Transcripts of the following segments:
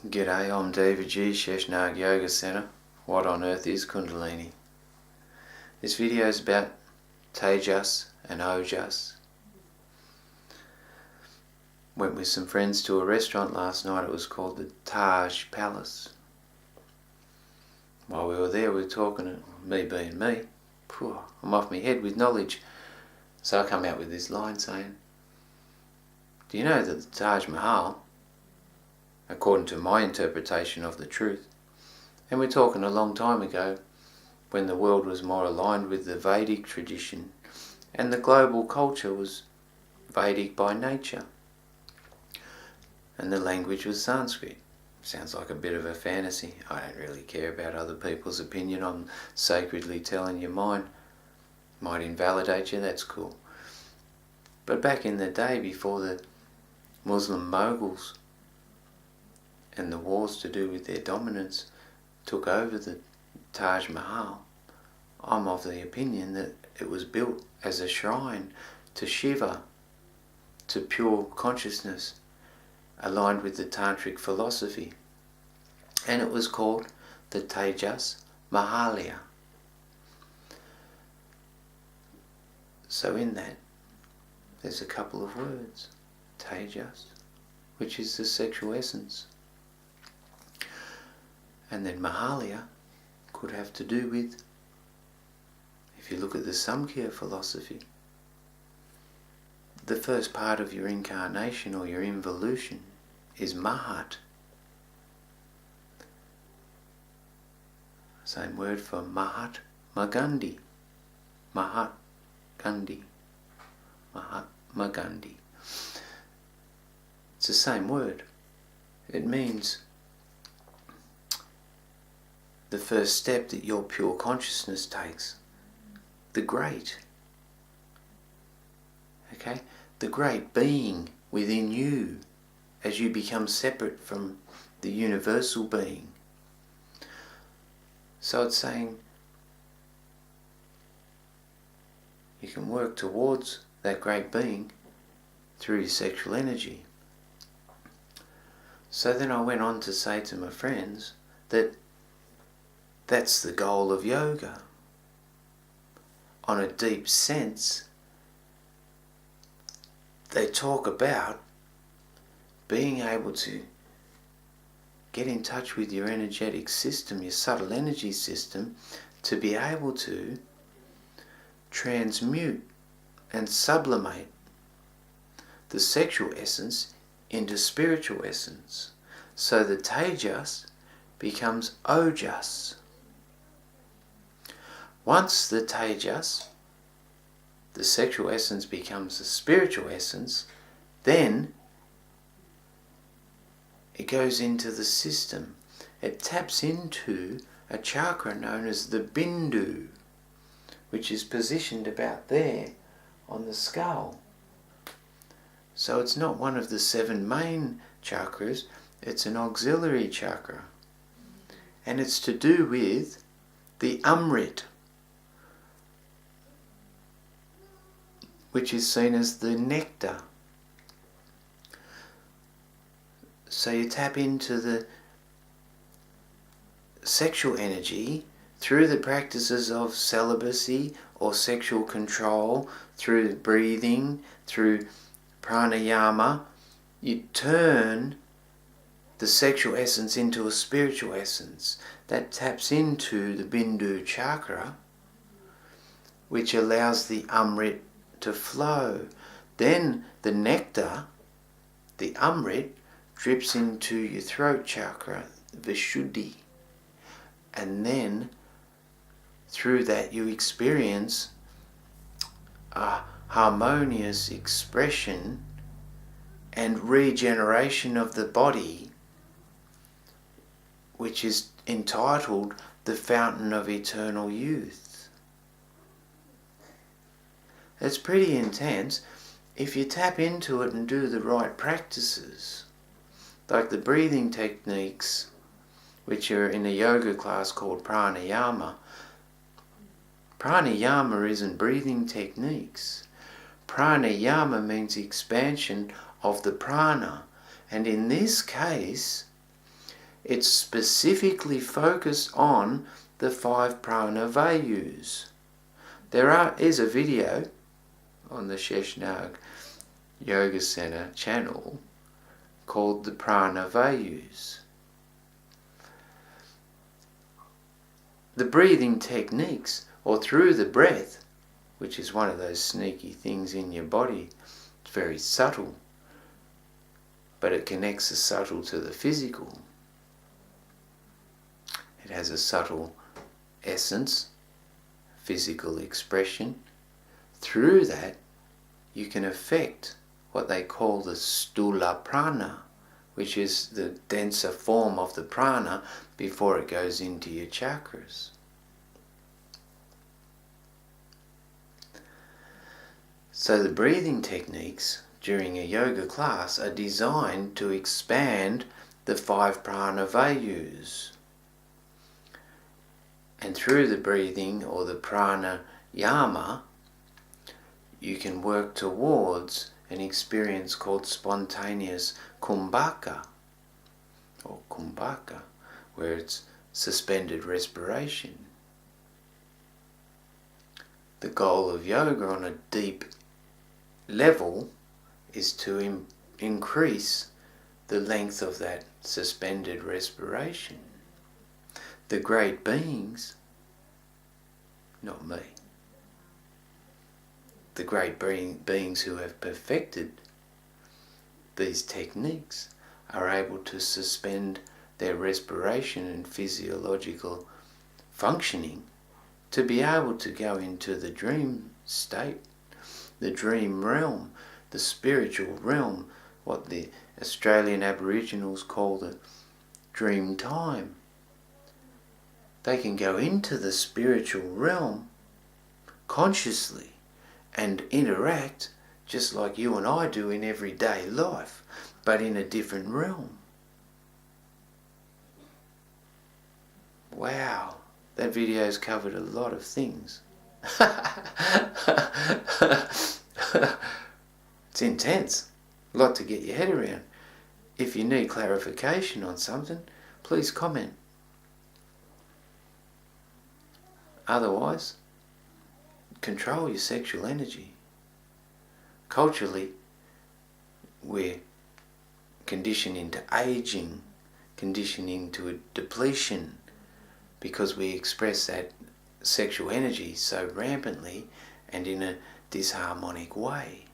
G'day, I'm Devaji, Sheshnag Yoga Center. What on earth is Kundalini? This video is about Tejas and Ojas. Went with some friends to a restaurant last night. It was called the Taj Palace. While we were there, we were talking, me being me. I'm off my head with knowledge. So I come out with this line saying, do you know that the Taj Mahal, according to my interpretation of the truth, and we're talking a long time ago when the world was more aligned with the Vedic tradition and the global culture was Vedic by nature and the language was Sanskrit. Sounds like a bit of a fantasy. I don't really care about other people's opinion. I'm sacredly telling you mine. Might invalidate you, that's cool. But back in the day, before the Muslim Moguls and the wars to do with their dominance took over the Taj Mahal, I'm of the opinion that it was built as a shrine to Shiva, to pure consciousness, aligned with the tantric philosophy. And it was called the Tejas Mahalaya. So in that, there's a couple of words. Tejas, which is the sexual essence. And then Mahalaya could have to do with, if you look at the Samkhya philosophy, the first part of your incarnation or your involution is Mahat. Same word for Mahatma Gandhi. Mahatma Gandhi. Mahatma Gandhi. It's the same word. It means the first step that your pure consciousness takes. The great. Okay? The great being within you as you become separate from the universal being. So it's saying you can work towards that great being through your sexual energy. So then I went on to say to my friends that that's the goal of yoga. On a deep sense, they talk about being able to get in touch with your energetic system, your subtle energy system, to be able to transmute and sublimate the sexual essence into spiritual essence. So the Tejas becomes Ojas. Once the Tejas, the sexual essence, becomes the spiritual essence, then it goes into the system. It taps into a chakra known as the Bindu, which is positioned about there on the skull. So it's not one of the 7 main chakras, it's an auxiliary chakra. And it's to do with the Amrit, which is seen as the nectar. So you tap into the sexual energy through the practices of celibacy or sexual control, through breathing, through pranayama. You turn the sexual essence into a spiritual essence that taps into the Bindu chakra, which allows the Amrit to flow. Then the nectar, the Amrit, drips into your throat chakra, Vishuddhi. And then through that you experience a harmonious expression and regeneration of the body, which is entitled the Fountain of Eternal Youth. It's pretty intense. If you tap into it and do the right practices, like the breathing techniques, which are in a yoga class called pranayama. Pranayama isn't breathing techniques. Pranayama means expansion of the prana. And in this case, It's specifically focused on the 5 prana vayus. There is a video on the Sheshnag Yoga Center channel called the Prana Vayus. The breathing techniques, or through the breath, which is one of those sneaky things in your body, it's very subtle, but it connects the subtle to the physical. It has a subtle essence, physical expression. Through that, you can affect what they call the stula prana, which is the denser form of the prana before it goes into your chakras. So the breathing techniques during a yoga class are designed to expand the 5 prana vayus. And through the breathing, or the pranayama, you can work towards an experience called spontaneous kumbhaka, or kumbhaka, where it's suspended respiration. The goal of yoga on a deep level is to increase the length of that suspended respiration. The great beings, not me, the great beings who have perfected these techniques are able to suspend their respiration and physiological functioning to be able to go into the dream state, the dream realm, the spiritual realm, what the Australian Aboriginals call the dream time. They can go into the spiritual realm consciously and interact just like you and I do in everyday life, but in a different realm. Wow, that video's covered a lot of things. It's intense, a lot to get your head around. If you need clarification on something, please comment. Otherwise, control your sexual energy. Culturally, we're conditioned into aging, conditioning to a depletion, because we express that sexual energy so rampantly and in a disharmonic way.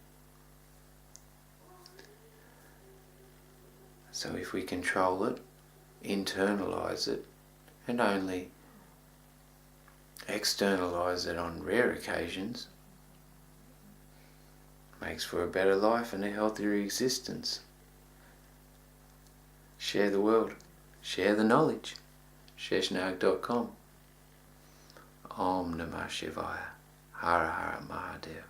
So if we control it, internalize it, and only externalize it on rare occasions, makes for a better life and a healthier existence. Share the world, share the knowledge. Sheshnag.com. Om Namah Shivaya. Hara Hara Mahadev.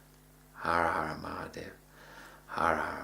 Hara Hara Mahadev. Hara Hara